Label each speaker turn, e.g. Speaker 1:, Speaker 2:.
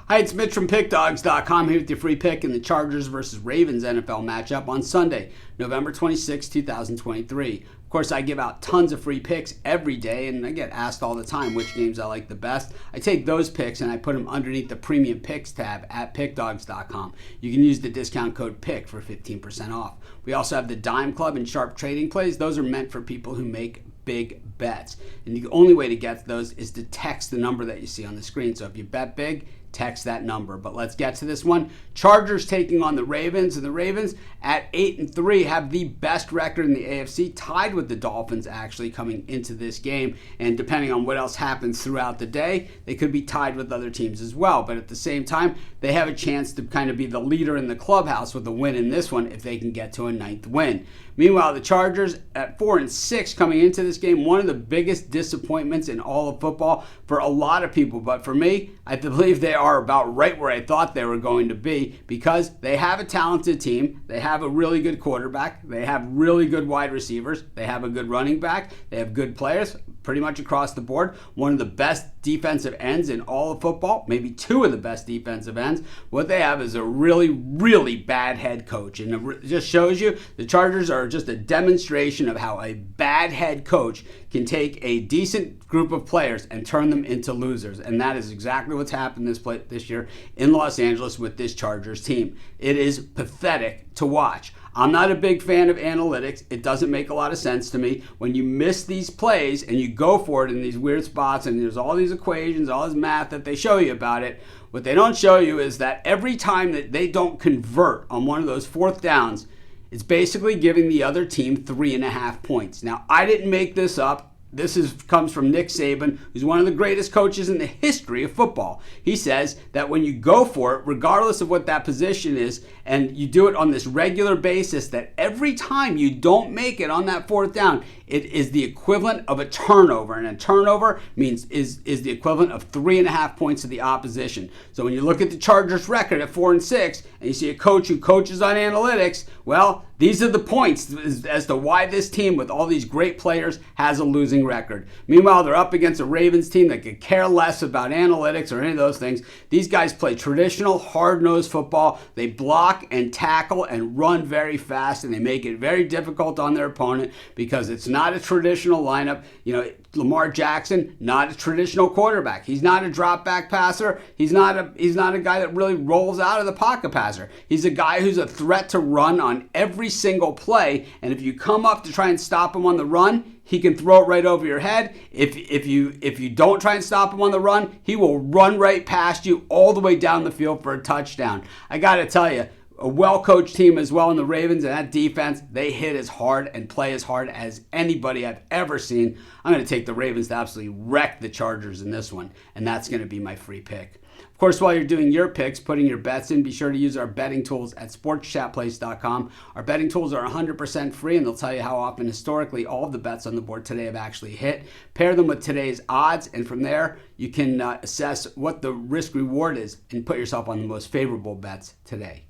Speaker 1: Hi, it's Mitch from Pickdawgz.com here with your free pick in the Chargers versus Ravens NFL matchup on Sunday, November 26, 2023. Of course, I give out tons of free picks every day, and I get asked all the time which games I like the best. I take those picks and I put them underneath the Premium Picks tab at Pickdawgz.com. You can use the discount code PICK for 15% off. We also have the Dime Club and Sharp Trading Plays. Those are meant for people who make big bets. And the only way to get those is to text the number that you see on the screen. So if you bet big, text that number. But let's get to this one. Chargers taking on the Ravens, and the Ravens at 8-3 have the best record in the AFC, tied with the Dolphins actually coming into this game. And depending on what else happens throughout the day, they could be tied with other teams as well. But at the same time, they have a chance to kind of be the leader in the clubhouse with a win in this one if they can get to a 9th win. Meanwhile, the Chargers at 4-6 coming into this game, one of the biggest disappointments in all of football for a lot of people. But for me, I believe they are about right where I thought they were going to be, because they have a talented team. They have a really good quarterback. They have really good wide receivers. They have a good running back. They have good players pretty much across the board. One of the best defensive ends in all of football, maybe two of the best defensive ends. What they have is a really, really bad head coach. And it just shows you the Chargers are just a demonstration of how a bad head coach can take a decent group of players and turn them into losers. And that is exactly what's happened this year in Los Angeles with this Chargers team. It is pathetic to watch. I'm not a big fan of analytics. It doesn't make a lot of sense to me. When you miss these plays and you go for it in these weird spots and there's all these equations, all this math that they show you about it, what they don't show you is that every time that they don't convert on one of those 4th downs, it's basically giving the other team 3.5 points. Now, I didn't make this up. This comes from Nick Saban, who's one of the greatest coaches in the history of football. He says that when you go for it, regardless of what that position is, and you do it on this regular basis, that every time you don't make it on that 4th down, it is the equivalent of a turnover. And a turnover is the equivalent of 3.5 points to the opposition. So when you look at the Chargers record at 4-6, and you see a coach who coaches on analytics, well, these are the points as to why this team with all these great players has a losing record. Meanwhile, they're up against a Ravens team that could care less about analytics or any of those things. These guys play traditional, hard-nosed football. They block and tackle and run very fast, and they make it very difficult on their opponent because it's not a traditional lineup. You know, Lamar Jackson, not a traditional quarterback. He's not a drop back passer. He's not a guy that really rolls out of the pocket passer. He's a guy who's a threat to run on every single play. And if you come up to try and stop him on the run, he can throw it right over your head. If you don't try and stop him on the run, he will run right past you all the way down the field for a touchdown. I got to tell you, a well-coached team as well in the Ravens, and that defense, they hit as hard and play as hard as anybody I've ever seen. I'm going to take the Ravens to absolutely wreck the Chargers in this one, and that's going to be my free pick. Of course, while you're doing your picks, putting your bets in, be sure to use our betting tools at sportschatplace.com. Our betting tools are 100% free, and they'll tell you how often historically all of the bets on the board today have actually hit. Pair them with today's odds, and from there, you can assess what the risk-reward is and put yourself on the most favorable bets today.